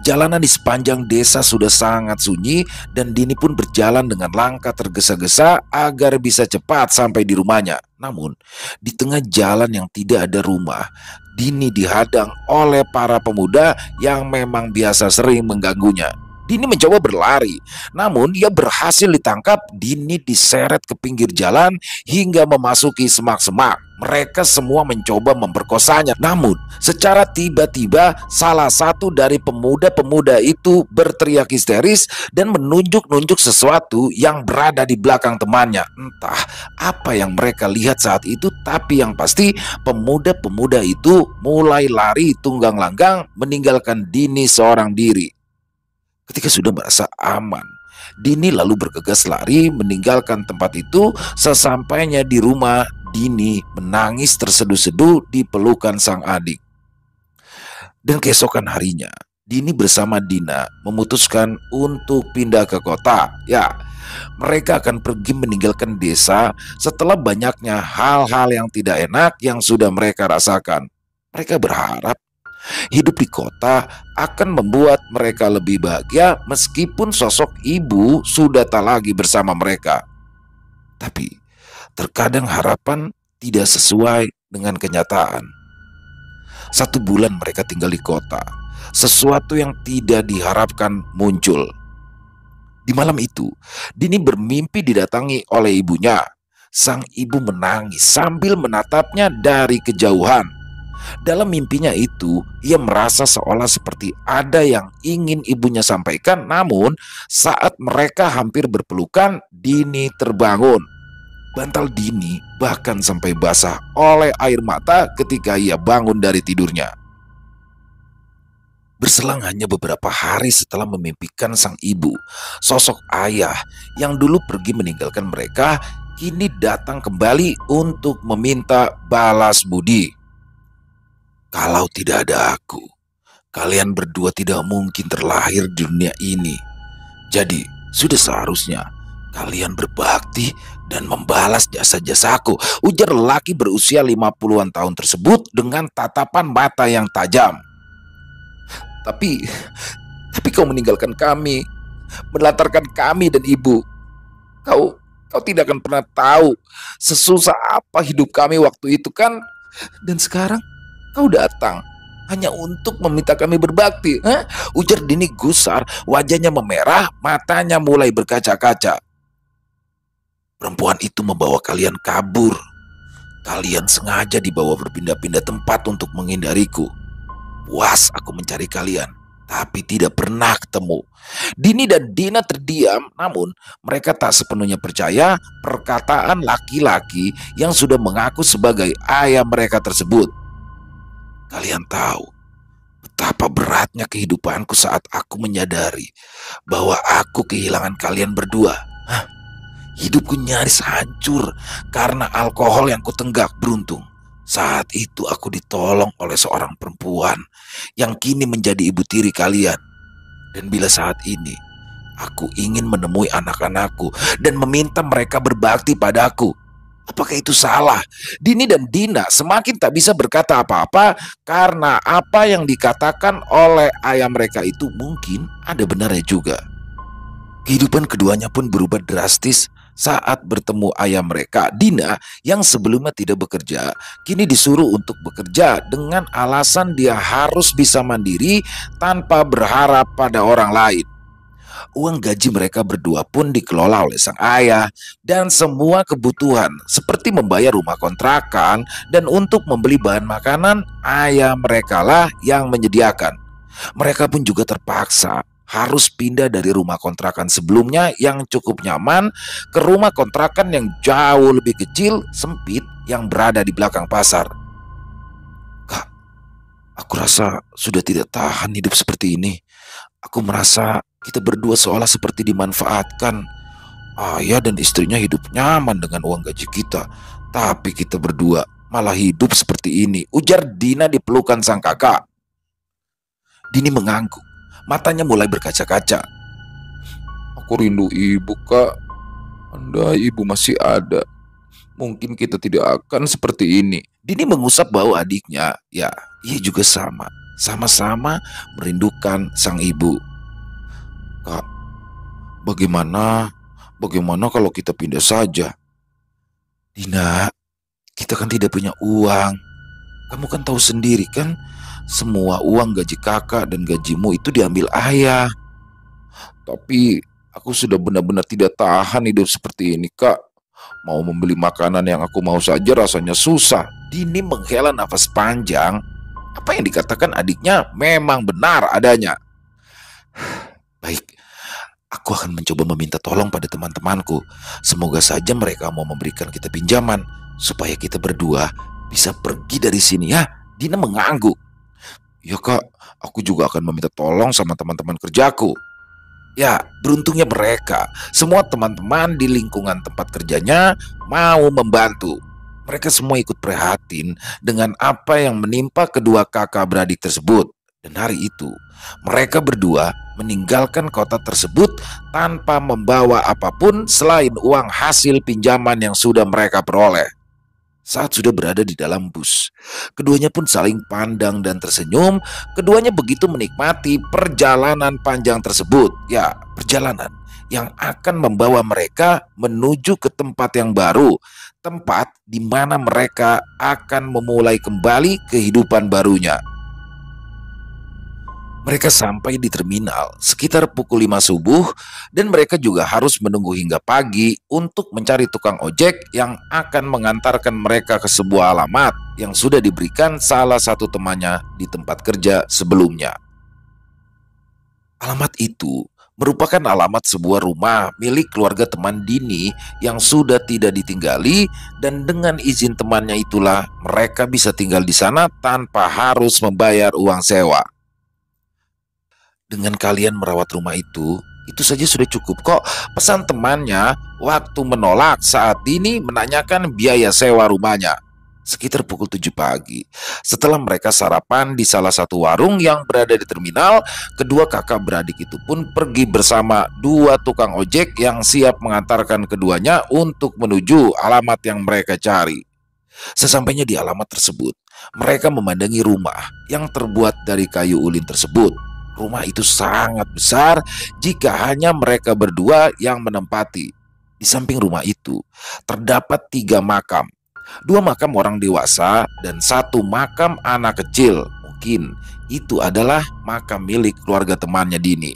Jalanan di sepanjang desa sudah sangat sunyi dan Dini pun berjalan dengan langkah tergesa-gesa agar bisa cepat sampai di rumahnya. Namun, di tengah jalan yang tidak ada rumah, Dini dihadang oleh para pemuda yang memang biasa sering mengganggunya. Dini mencoba berlari, namun dia berhasil ditangkap. Dini diseret ke pinggir jalan hingga memasuki semak-semak. Mereka semua mencoba memperkosanya. Namun, secara tiba-tiba salah satu dari pemuda-pemuda itu berteriak histeris dan menunjuk-nunjuk sesuatu yang berada di belakang temannya. Entah apa yang mereka lihat saat itu, tapi yang pasti pemuda-pemuda itu mulai lari tunggang langgang meninggalkan Dini seorang diri. Ketika sudah merasa aman, Dini lalu bergegas lari meninggalkan tempat itu. Sesampainya di rumah, Dini menangis terseduh-seduh di pelukan sang adik. Dan keesokan harinya, Dini bersama Dina memutuskan untuk pindah ke kota. Ya, mereka akan pergi meninggalkan desa setelah banyaknya hal-hal yang tidak enak yang sudah mereka rasakan. Mereka berharap hidup di kota akan membuat mereka lebih bahagia meskipun sosok ibu sudah tak lagi bersama mereka. Tapi terkadang harapan tidak sesuai dengan kenyataan. 1 bulan mereka tinggal di kota. Sesuatu yang tidak diharapkan muncul. Di malam itu, Dini bermimpi didatangi oleh ibunya. Sang ibu menangis sambil menatapnya dari kejauhan. Dalam mimpinya itu, ia merasa seolah seperti ada yang ingin ibunya sampaikan. Namun, saat mereka hampir berpelukan, Dini terbangun. Bantal Dini bahkan sampai basah oleh air mata ketika ia bangun dari tidurnya. Berselang hanya beberapa hari setelah memimpikan sang ibu, sosok ayah yang dulu pergi meninggalkan mereka kini datang kembali untuk meminta balas budi. Kalau tidak ada aku, kalian berdua tidak mungkin terlahir di dunia ini. Jadi, sudah seharusnya kalian berbakti dan membalas jasa-jasaku, ujar lelaki berusia 50-an tahun tersebut dengan tatapan mata yang tajam. Tapi kau meninggalkan kami, menelantarkan kami dan ibu. Kau tidak akan pernah tahu sesusah apa hidup kami waktu itu kan? Dan sekarang kau datang hanya untuk meminta kami berbakti, ujar Dini gusar, wajahnya memerah, matanya mulai berkaca-kaca. Perempuan itu membawa kalian kabur. Kalian sengaja dibawa berpindah-pindah tempat untuk menghindariku. Puas aku mencari kalian, tapi tidak pernah ketemu. Dini dan Dina terdiam, namun mereka tak sepenuhnya percaya perkataan laki-laki yang sudah mengaku sebagai ayah mereka tersebut. Kalian tahu betapa beratnya kehidupanku saat aku menyadari bahwa aku kehilangan kalian berdua. Hidupku nyaris hancur karena alkohol yang kutenggak beruntung. Saat itu aku ditolong oleh seorang perempuan yang kini menjadi ibu tiri kalian. Dan bila saat ini aku ingin menemui anak-anakku dan meminta mereka berbakti padaku, apakah itu salah? Dini dan Dina semakin tak bisa berkata apa-apa karena apa yang dikatakan oleh ayah mereka itu mungkin ada benarnya juga. Kehidupan keduanya pun berubah drastis saat bertemu ayah mereka. Dina yang sebelumnya tidak bekerja kini disuruh untuk bekerja dengan alasan dia harus bisa mandiri tanpa berharap pada orang lain. Uang gaji mereka berdua pun dikelola oleh sang ayah dan semua kebutuhan seperti membayar rumah kontrakan dan untuk membeli bahan makanan ayah mereka lah yang menyediakan. Mereka pun juga terpaksa harus pindah dari rumah kontrakan sebelumnya yang cukup nyaman ke rumah kontrakan yang jauh lebih kecil, sempit yang berada di belakang pasar. Kak, aku rasa sudah tidak tahan hidup seperti ini. Aku merasa kita berdua seolah seperti dimanfaatkan. Ayah dan istrinya hidup nyaman dengan uang gaji kita, tapi kita berdua malah hidup seperti ini, ujar Dina di pelukan sang kakak. Dini mengangguk, matanya mulai berkaca-kaca. Aku rindu ibu, Kak. Andai ibu masih ada, mungkin kita tidak akan seperti ini. Dini mengusap bau adiknya. Ya, ia juga sama. Sama-sama merindukan sang ibu. Kak, bagaimana kalau kita pindah saja? Dina, kita kan tidak punya uang. Kamu kan tahu sendiri kan, semua uang gaji kakak dan gajimu itu diambil ayah. Tapi aku sudah benar-benar tidak tahan hidup seperti ini, Kak. Mau membeli makanan yang aku mau saja rasanya susah. Dini menghela nafas panjang. Apa yang dikatakan adiknya memang benar adanya. Baik, aku akan mencoba meminta tolong pada teman-temanku. Semoga saja mereka mau memberikan kita pinjaman supaya kita berdua bisa pergi dari sini ya. Dina mengangguk. Ya kak, aku juga akan meminta tolong sama teman-teman kerjaku. Ya, beruntungnya mereka, semua teman-teman di lingkungan tempat kerjanya mau membantu. Mereka semua ikut prihatin dengan apa yang menimpa kedua kakak beradik tersebut. Dan hari itu, mereka berdua meninggalkan kota tersebut tanpa membawa apapun selain uang hasil pinjaman yang sudah mereka peroleh. Saat sudah berada di dalam bus, keduanya pun saling pandang dan tersenyum. Keduanya begitu menikmati perjalanan panjang tersebut. Ya, perjalanan yang akan membawa mereka menuju ke tempat yang baru, tempat di mana mereka akan memulai kembali kehidupan barunya. Mereka sampai di terminal sekitar pukul 5 subuh dan mereka juga harus menunggu hingga pagi untuk mencari tukang ojek yang akan mengantarkan mereka ke sebuah alamat yang sudah diberikan salah satu temannya di tempat kerja sebelumnya. Alamat itu merupakan alamat sebuah rumah milik keluarga teman Dini yang sudah tidak ditinggali, dan dengan izin temannya itulah mereka bisa tinggal di sana tanpa harus membayar uang sewa. Dengan kalian merawat rumah itu saja sudah cukup kok, pesan temannya waktu menolak saat Dini menanyakan biaya sewa rumahnya. Sekitar pukul 7 pagi, setelah mereka sarapan di salah satu warung yang berada di terminal, kedua kakak beradik itu pun pergi bersama dua tukang ojek yang siap mengantarkan keduanya untuk menuju alamat yang mereka cari. Sesampainya di alamat tersebut, mereka memandangi rumah yang terbuat dari kayu ulin tersebut. Rumah itu sangat besar jika hanya mereka berdua yang menempati. Di samping rumah itu terdapat 3 makam. 2 makam orang dewasa dan 1 makam anak kecil. Mungkin itu adalah makam milik keluarga temannya Dini.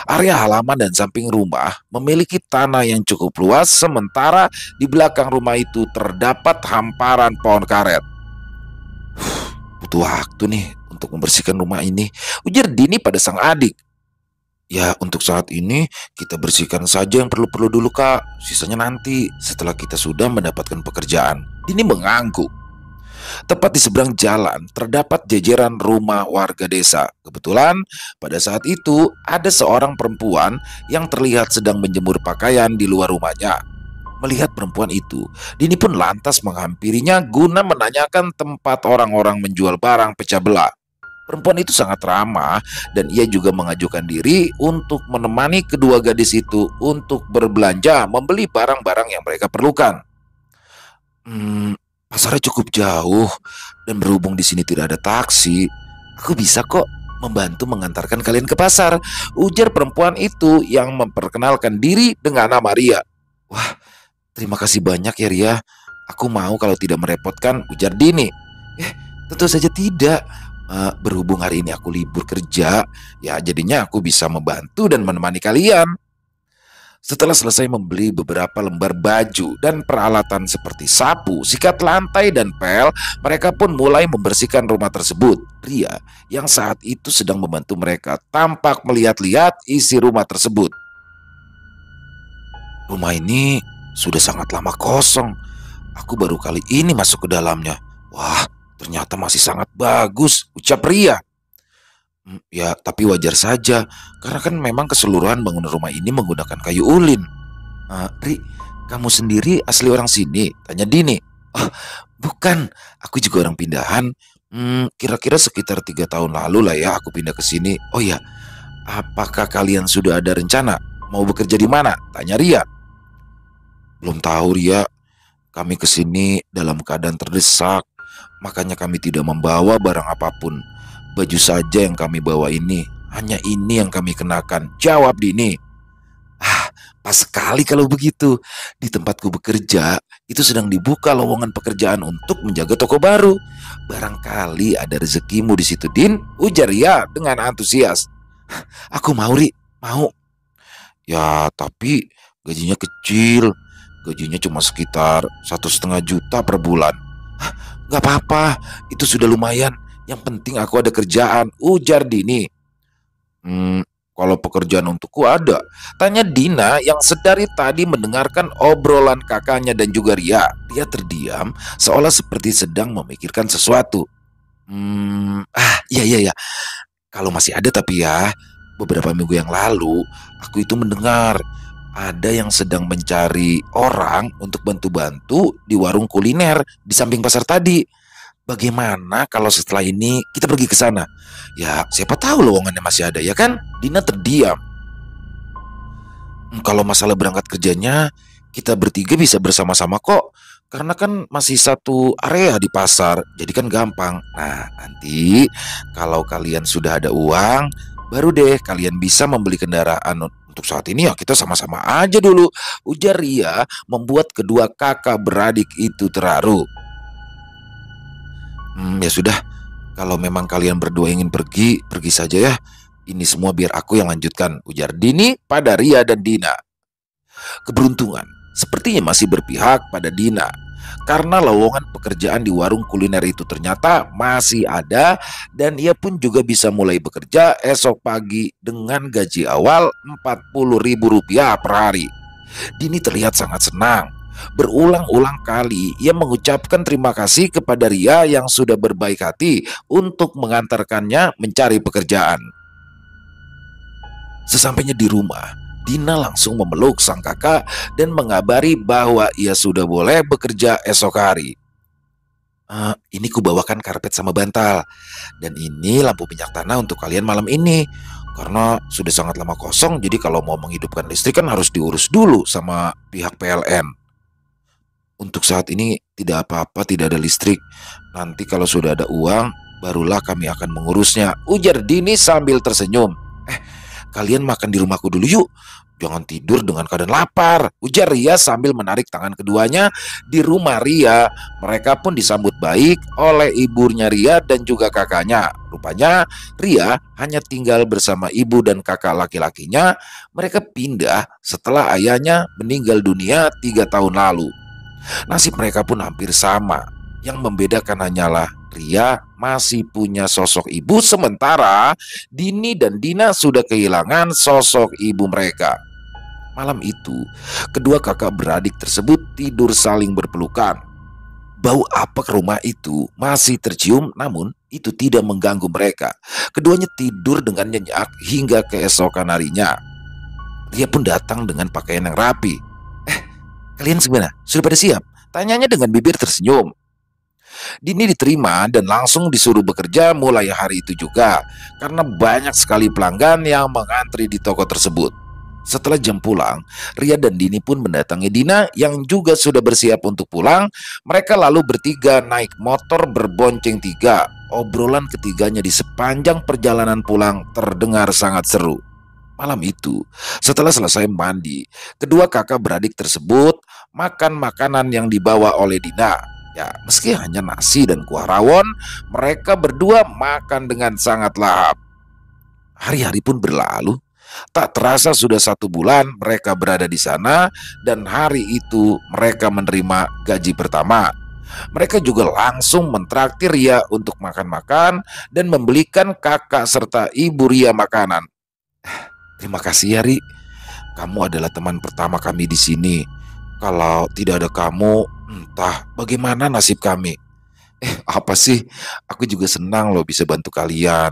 Area halaman dan samping rumah memiliki tanah yang cukup luas, sementara di belakang rumah itu terdapat hamparan pohon karet. Butuh waktu nih untuk membersihkan rumah ini, ujar Dini pada sang adik. Ya, untuk saat ini kita bersihkan saja yang perlu-perlu dulu kak, sisanya nanti setelah kita sudah mendapatkan pekerjaan. Dini mengangguk. Tepat di seberang jalan terdapat jajaran rumah warga desa. Kebetulan pada saat itu ada seorang perempuan yang terlihat sedang menjemur pakaian di luar rumahnya. Melihat perempuan itu, Dini pun lantas menghampirinya guna menanyakan tempat orang-orang menjual barang pecah belah. Perempuan itu sangat ramah dan ia juga mengajukan diri untuk menemani kedua gadis itu untuk berbelanja membeli barang-barang yang mereka perlukan. Pasarnya cukup jauh dan berhubung di sini tidak ada taksi, aku bisa kok membantu mengantarkan kalian ke pasar, ujar perempuan itu yang memperkenalkan diri dengan nama Ria. Wah, terima kasih banyak ya Ria. Aku mau kalau tidak merepotkan, ujar Dini. Tentu saja tidak. Berhubung hari ini aku libur kerja, ya jadinya aku bisa membantu dan menemani kalian. Setelah selesai membeli beberapa lembar baju dan peralatan seperti sapu, sikat lantai, dan pel, mereka pun mulai membersihkan rumah tersebut. Ria yang saat itu sedang membantu mereka tampak melihat-lihat isi rumah tersebut. Rumah ini sudah sangat lama kosong. Aku baru kali ini masuk ke dalamnya. Wah, ternyata masih sangat bagus, ucap Ria. Ya, tapi wajar saja, karena kan memang keseluruhan bangunan rumah ini menggunakan kayu ulin. Ri, kamu sendiri asli orang sini? Tanya Dini. Oh, bukan, aku juga orang pindahan. Kira-kira sekitar 3 tahun lalu lah ya aku pindah ke sini. Oh ya, apakah kalian sudah ada rencana mau bekerja di mana? Tanya Ria. Belum tahu Ria, kami ke sini dalam keadaan terdesak, makanya kami tidak membawa barang apapun. Baju saja yang kami bawa ini, hanya ini yang kami kenakan, jawab Dini. Pas sekali kalau begitu. Di tempatku bekerja, itu sedang dibuka lowongan pekerjaan untuk menjaga toko baru. Barangkali ada rezekimu di situ, Din, ujar Ria dengan antusias. Aku mau, Ri, mau. Ya, tapi gajinya kecil. Gajinya cuma sekitar 1,5 juta per bulan. Gak apa-apa, itu sudah lumayan. Yang penting aku ada kerjaan, ujar Dini. Kalau pekerjaan untukku ada, tanya Dina yang sedari tadi mendengarkan obrolan kakaknya dan juga Ria. Dia terdiam seolah seperti sedang memikirkan sesuatu. Iya. Kalau masih ada tapi ya, beberapa minggu yang lalu aku itu mendengar ada yang sedang mencari orang untuk bantu-bantu di warung kuliner di samping pasar tadi. Bagaimana kalau setelah ini kita pergi ke sana? Ya, siapa tahu lowongannya masih ada, ya kan? Dina terdiam. Kalau masalah berangkat kerjanya, kita bertiga bisa bersama-sama kok. Karena kan masih satu area di pasar, jadi kan gampang. Nah, nanti kalau kalian sudah ada uang, baru deh kalian bisa membeli kendaraan. Untuk saat ini ya kita sama-sama aja dulu, ujar Ria, membuat kedua kakak beradik itu terharu. Ya sudah, kalau memang kalian berdua ingin pergi, pergi saja ya. Ini semua biar aku yang lanjutkan, ujar Dini pada Ria dan Dina. Keberuntungan sepertinya masih berpihak pada Dina, karena lowongan pekerjaan di warung kuliner itu ternyata masih ada dan ia pun juga bisa mulai bekerja esok pagi dengan gaji awal Rp40.000 per hari. Dini terlihat sangat senang. Berulang-ulang kali ia mengucapkan terima kasih kepada Ria yang sudah berbaik hati untuk mengantarkannya mencari pekerjaan. Sesampainya di rumah, Dina langsung memeluk sang kakak dan mengabari bahwa ia sudah boleh bekerja esok hari. Ini kubawakan karpet sama bantal, dan ini lampu minyak tanah untuk kalian malam ini. Karena sudah sangat lama kosong, jadi kalau mau menghidupkan listrik kan harus diurus dulu sama pihak PLN. Untuk saat ini tidak apa-apa, tidak ada listrik. Nanti kalau sudah ada uang, barulah kami akan mengurusnya, ujar Dini sambil tersenyum. Kalian makan di rumahku dulu yuk. Jangan tidur dengan keadaan lapar, ujar Ria sambil menarik tangan keduanya. Di rumah Ria, mereka pun disambut baik oleh ibunya Ria dan juga kakaknya. Rupanya Ria hanya tinggal bersama ibu dan kakak laki-lakinya. Mereka pindah setelah ayahnya meninggal dunia 3 tahun lalu. Nasib mereka pun hampir sama. Yang membedakan hanyalah Ria masih punya sosok ibu, sementara Dini dan Dina sudah kehilangan sosok ibu mereka. Malam itu, kedua kakak beradik tersebut tidur saling berpelukan. Bau apak rumah itu masih tercium, namun itu tidak mengganggu mereka. Keduanya tidur dengan nyenyak hingga keesokan harinya. Ria pun datang dengan pakaian yang rapi. Kalian gimana? Sudah pada siap? Tanyanya dengan bibir tersenyum. Dini diterima dan langsung disuruh bekerja mulai hari itu juga, karena banyak sekali pelanggan yang mengantri di toko tersebut. Setelah jam pulang, Ria dan Dini pun mendatangi Dina yang juga sudah bersiap untuk pulang. Mereka lalu bertiga naik motor berbonceng tiga. Obrolan ketiganya di sepanjang perjalanan pulang terdengar sangat seru. Malam itu, setelah selesai mandi, kedua kakak beradik tersebut makan makanan yang dibawa oleh Dina. Ya, meski hanya nasi dan kuah rawon, mereka berdua makan dengan sangat lahap. Hari-hari pun berlalu. Tak terasa sudah 1 bulan mereka berada di sana, dan hari itu mereka menerima gaji pertama. Mereka juga langsung mentraktir Ria untuk makan-makan dan membelikan kakak serta ibu Ria makanan. Terima kasih ya, Ri. Kamu adalah teman pertama kami di sini. Kalau tidak ada kamu, entah bagaimana nasib kami. Apa sih? Aku juga senang loh bisa bantu kalian.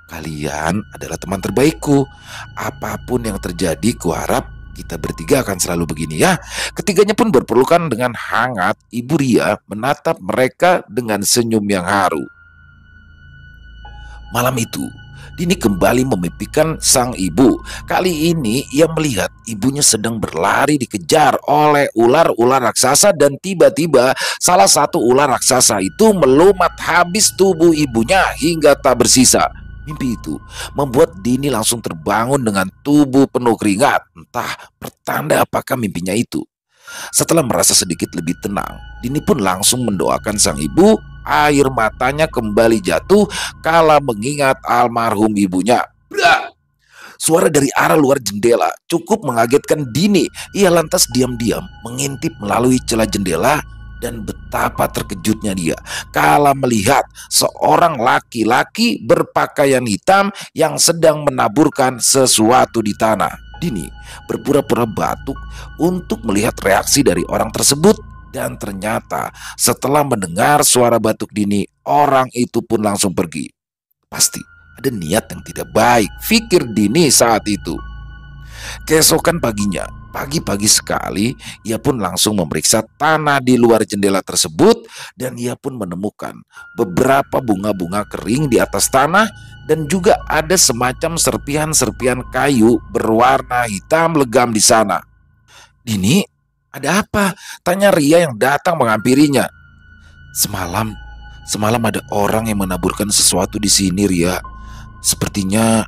Kalian adalah teman terbaikku. Apapun yang terjadi, kuharap kita bertiga akan selalu begini ya. Ketiganya pun berpelukan dengan hangat. Ibu Ria menatap mereka dengan senyum yang haru. Malam itu, Dini kembali memimpikan sang ibu. Kali ini ia melihat ibunya sedang berlari dikejar oleh ular-ular raksasa, dan tiba-tiba salah satu ular raksasa itu melumat habis tubuh ibunya hingga tak bersisa. Mimpi itu membuat Dini langsung terbangun dengan tubuh penuh keringat. Entah pertanda apakah mimpinya itu. Setelah merasa sedikit lebih tenang, Dini pun langsung mendoakan sang ibu. Air matanya kembali jatuh kala mengingat almarhum ibunya. Blah! Suara dari arah luar jendela cukup mengagetkan Dini. Ia lantas diam-diam mengintip melalui celah jendela dan betapa terkejutnya dia kala melihat seorang laki-laki berpakaian hitam yang sedang menaburkan sesuatu di tanah. Dini berpura-pura batuk untuk melihat reaksi dari orang tersebut, dan ternyata setelah mendengar suara batuk Dini, orang itu pun langsung pergi. Pasti ada niat yang tidak baik, pikir Dini saat itu. Keesokan paginya, pagi-pagi sekali, ia pun langsung memeriksa tanah di luar jendela tersebut, dan ia pun menemukan beberapa bunga-bunga kering di atas tanah, dan juga ada semacam serpihan-serpihan kayu berwarna hitam legam di sana. Dini, ada apa? Tanya Ria yang datang menghampirinya. Semalam, semalam ada orang yang menaburkan sesuatu di sini, Ria. Sepertinya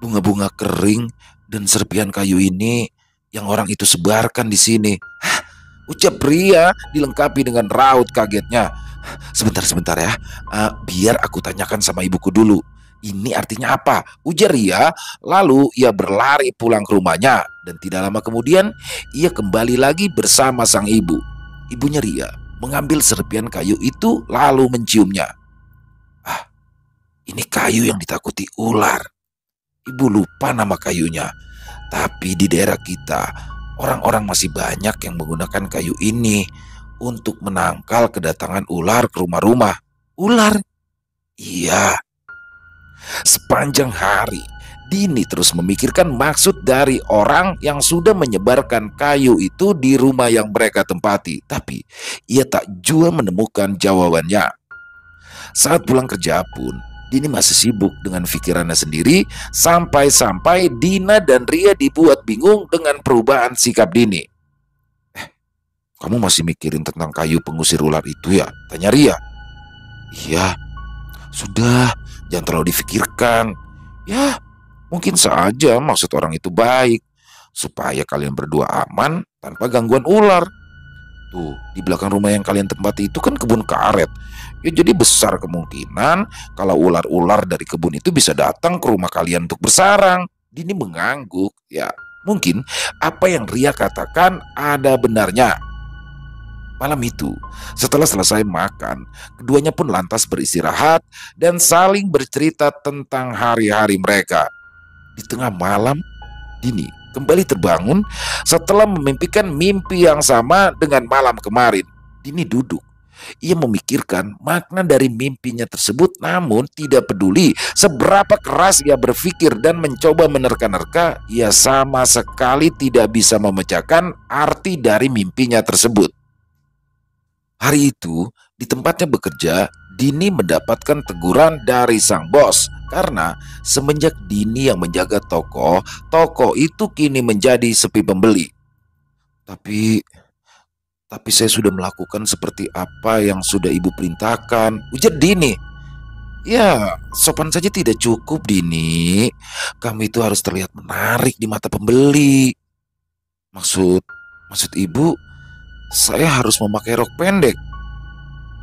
bunga-bunga kering dan serpihan kayu ini yang orang itu sebarkan di sini. Hah? Ucap Ria dilengkapi dengan raut kagetnya. Sebentar ya, biar aku tanyakan sama ibuku dulu. Ini artinya apa? Ujar Ria. Lalu ia berlari pulang ke rumahnya, dan tidak lama kemudian ia kembali lagi bersama sang ibu. Ibunya Ria mengambil serpihan kayu itu lalu menciumnya. Ah, ini kayu yang ditakuti ular. Ibu lupa nama kayunya, tapi di daerah kita orang-orang masih banyak yang menggunakan kayu ini untuk menangkal kedatangan ular ke rumah-rumah. Ular? Iya. Sepanjang hari, Dini terus memikirkan maksud dari orang yang sudah menyebarkan kayu itu di rumah yang mereka tempati, tapi ia tak jua menemukan jawabannya. Saat pulang kerja pun, Dini masih sibuk dengan pikirannya sendiri, sampai-sampai Dina dan Ria dibuat bingung dengan perubahan sikap Dini. Kamu masih mikirin tentang kayu pengusir ular itu ya? Tanya Ria. Iya, sudah, jangan terlalu difikirkan. Ya, mungkin saja maksud orang itu baik, supaya kalian berdua aman tanpa gangguan ular. Tuh, di belakang rumah yang kalian tempati itu kan kebun karet. Ya, jadi besar kemungkinan kalau ular-ular dari kebun itu bisa datang ke rumah kalian untuk bersarang. Dini mengangguk. Ya, mungkin apa yang Ria katakan ada benarnya. Malam itu, setelah selesai makan, keduanya pun lantas beristirahat dan saling bercerita tentang hari-hari mereka. Di tengah malam, Dini kembali terbangun setelah memimpikan mimpi yang sama dengan malam kemarin. Dini duduk. Ia memikirkan makna dari mimpinya tersebut, namun tidak peduli seberapa keras ia berpikir dan mencoba menerka-nerka, ia sama sekali tidak bisa memecahkan arti dari mimpinya tersebut. Hari itu, di tempatnya bekerja, Dini mendapatkan teguran dari sang bos karena semenjak Dini yang menjaga toko, toko itu kini menjadi sepi pembeli. Tapi saya sudah melakukan seperti apa yang sudah ibu perintahkan, ujar Dini. Ya, sopan saja tidak cukup, Dini. Kamu itu harus terlihat menarik di mata pembeli. Maksud ibu, saya harus memakai rok pendek.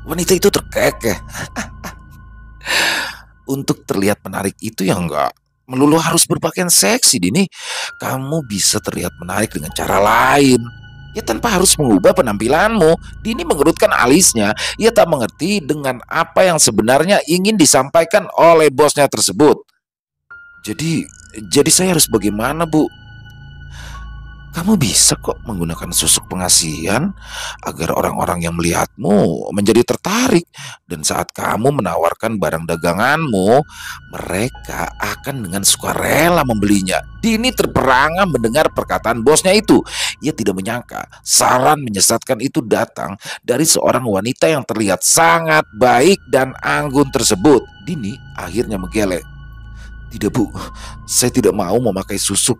Wanita itu terkekeh. Untuk terlihat menarik itu ya enggak melulu harus berpakaian seksi, Dini. Kamu bisa terlihat menarik dengan cara lain. Ya, tanpa harus mengubah penampilanmu. Dini mengerutkan alisnya. Ia tak mengerti dengan apa yang sebenarnya ingin disampaikan oleh bosnya tersebut. Jadi saya harus bagaimana, Bu? Kamu bisa kok menggunakan susuk pengasihan agar orang-orang yang melihatmu menjadi tertarik. Dan saat kamu menawarkan barang daganganmu, mereka akan dengan sukarela membelinya. Dini terperangah mendengar perkataan bosnya itu. Ia tidak menyangka saran menyesatkan itu datang dari seorang wanita yang terlihat sangat baik dan anggun tersebut. Dini akhirnya menggeleng. Tidak, Bu, saya tidak mau memakai susuk.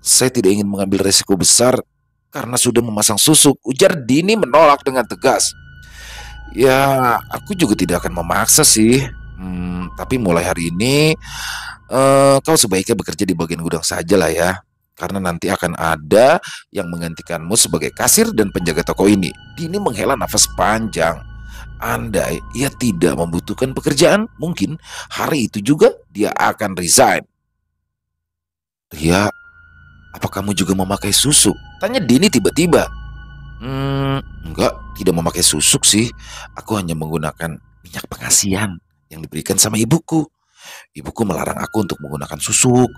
Saya tidak ingin mengambil resiko besar karena sudah memasang susuk, ujar Dini menolak dengan tegas. Ya, aku juga tidak akan memaksa sih. Tapi mulai hari ini kau sebaiknya bekerja di bagian gudang saja lah ya. Karena nanti akan ada yang menggantikanmu sebagai kasir dan penjaga toko ini. Dini menghela nafas panjang. Andai ia tidak membutuhkan pekerjaan, mungkin hari itu juga dia akan resign. Ria, apa kamu juga memakai susuk? Tanya Dini tiba-tiba. Enggak, tidak memakai susuk sih. Aku hanya menggunakan minyak pengasihan yang diberikan sama ibuku. Ibuku melarang aku untuk menggunakan susuk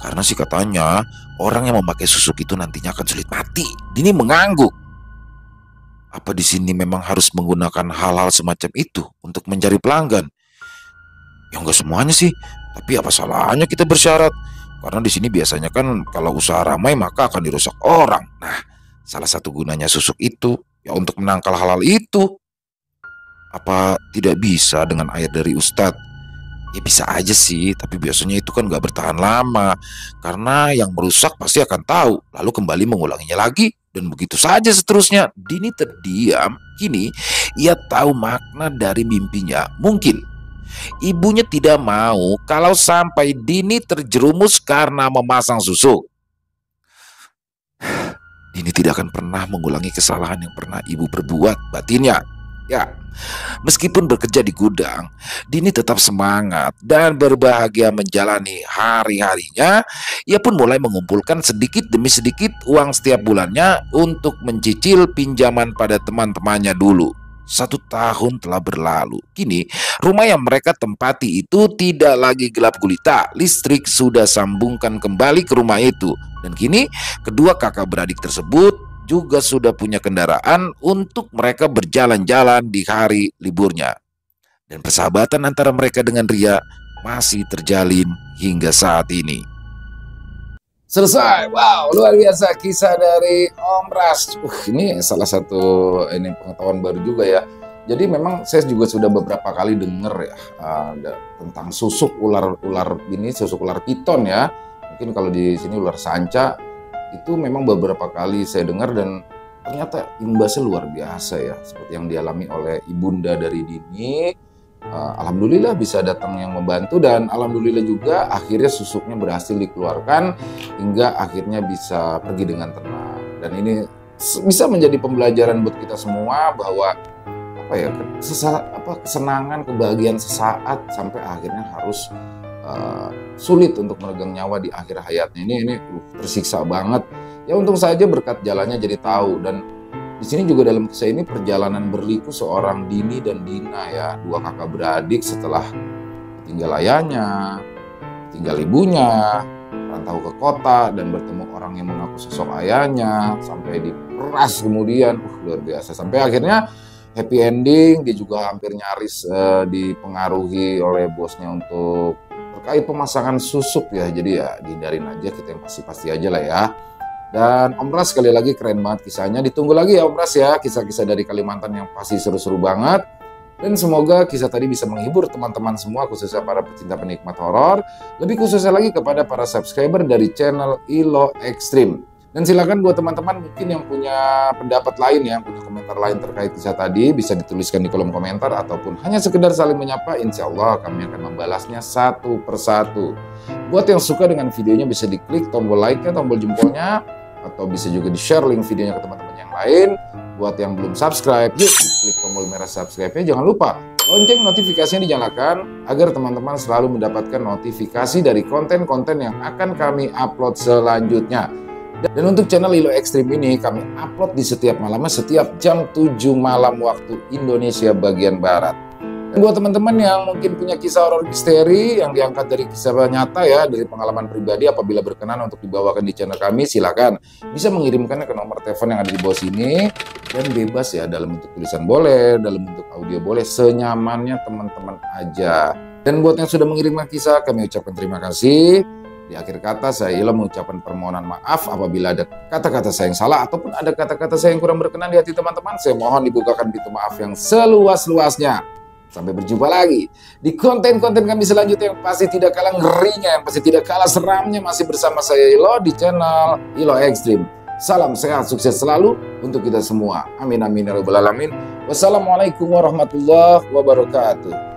karena sih katanya orang yang memakai susuk itu nantinya akan sulit mati. Dini mengangguk. Apa di sini memang harus menggunakan hal-hal semacam itu untuk mencari pelanggan? Ya enggak semuanya sih, tapi apa salahnya kita bersyarat? Karena di sini biasanya kan kalau usaha ramai maka akan dirusak orang. Nah, salah satu gunanya susuk itu ya untuk menangkal hal-hal itu. Apa tidak bisa dengan air dari Ustadz? Ya bisa aja sih, tapi biasanya itu kan gak bertahan lama. Karena yang merusak pasti akan tahu, lalu kembali mengulanginya lagi. Dan begitu saja seterusnya. Dini terdiam. Kini ia tahu makna dari mimpinya. Mungkin ibunya tidak mau kalau sampai Dini terjerumus karena memasang susuk. Dini tidak akan pernah mengulangi kesalahan yang pernah ibu perbuat, batinnya. Ya, meskipun bekerja di gudang, Dini tetap semangat dan berbahagia menjalani hari-harinya. Ia pun mulai mengumpulkan sedikit demi sedikit uang setiap bulannya untuk mencicil pinjaman pada teman-temannya dulu. 1 tahun telah berlalu. Kini, rumah yang mereka tempati itu tidak lagi gelap gulita. Listrik sudah sambungkan kembali ke rumah itu. Dan kini, kedua kakak beradik tersebut juga sudah punya kendaraan untuk mereka berjalan-jalan di hari liburnya. Dan persahabatan antara mereka dengan Ria masih terjalin hingga saat ini. Selesai. Wow, luar biasa kisah dari Om Ras. Ini salah satu pengetahuan baru juga ya. Jadi memang saya juga sudah beberapa kali dengar ya tentang susuk ular ini, susuk ular piton ya. Mungkin kalau di sini ular sanca. Itu memang beberapa kali saya dengar dan ternyata imbasnya luar biasa ya, seperti yang dialami oleh ibunda dari Dini. Alhamdulillah bisa datang yang membantu dan alhamdulillah juga akhirnya susuknya berhasil dikeluarkan hingga akhirnya bisa pergi dengan tenang. Dan ini bisa menjadi pembelajaran buat kita semua bahwa kesenangan, kebahagiaan sesaat sampai akhirnya harus sulit untuk meregang nyawa di akhir hayatnya. Ini tersiksa banget. Ya untung saja berkat jalannya jadi tahu. Dan di sini juga dalam kisah ini perjalanan berliku seorang Dini dan Dina ya, 2 kakak beradik setelah tinggal ayahnya, tinggal ibunya, rantau ke kota dan bertemu orang yang mengaku sosok ayahnya sampai diperas kemudian. Luar biasa. Sampai akhirnya happy ending. Dia juga hampir nyaris dipengaruhi oleh bosnya untuk terkait pemasangan susuk ya. Jadi ya dihindarin aja, kita yang pasti-pasti aja lah ya. Dan Om Ras sekali lagi keren banget kisahnya. Ditunggu lagi ya Om Ras ya, kisah-kisah dari Kalimantan yang pasti seru-seru banget. Dan semoga kisah tadi bisa menghibur teman-teman semua, khususnya para pecinta penikmat horor. Lebih khususnya lagi kepada para subscriber dari channel Ilo Extreme. Dan silakan buat teman-teman mungkin yang punya pendapat lain ya, punya komentar lain terkait kisah tadi, bisa dituliskan di kolom komentar ataupun hanya sekedar saling menyapa. Insya Allah kami akan membalasnya satu persatu. Buat yang suka dengan videonya bisa diklik tombol like-nya, tombol jempolnya, atau bisa juga di-share link videonya ke teman-teman yang lain. Buat yang belum subscribe, yuk klik tombol merah subscribe-nya. Jangan lupa lonceng notifikasinya dinyalakan agar teman-teman selalu mendapatkan notifikasi dari konten-konten yang akan kami upload selanjutnya. Dan untuk channel Ilo Extreme ini kami upload di setiap malamnya, setiap jam 7 malam waktu Indonesia bagian Barat. Dan buat teman-teman yang mungkin punya kisah horor misteri yang diangkat dari kisah nyata ya, dari pengalaman pribadi, apabila berkenan untuk dibawakan di channel kami, silakan bisa mengirimkannya ke nomor telepon yang ada di bawah sini. Dan bebas ya, dalam bentuk tulisan boleh, dalam bentuk audio boleh, senyamannya teman-teman aja. Dan buat yang sudah mengirimkan kisah, kami ucapkan terima kasih. Di akhir kata saya Ilo mengucapkan permohonan maaf apabila ada kata-kata saya yang salah ataupun ada kata-kata saya yang kurang berkenan di hati teman-teman. Saya mohon dibukakan pintu maaf yang seluas-luasnya. Sampai berjumpa lagi di konten-konten kami selanjutnya yang pasti tidak kalah ngerinya, yang pasti tidak kalah seramnya, masih bersama saya Ilo di channel Ilo Extreme. Salam sehat, sukses selalu untuk kita semua. Amin amin ya rabbal alamin. Wassalamualaikum warahmatullahi wabarakatuh.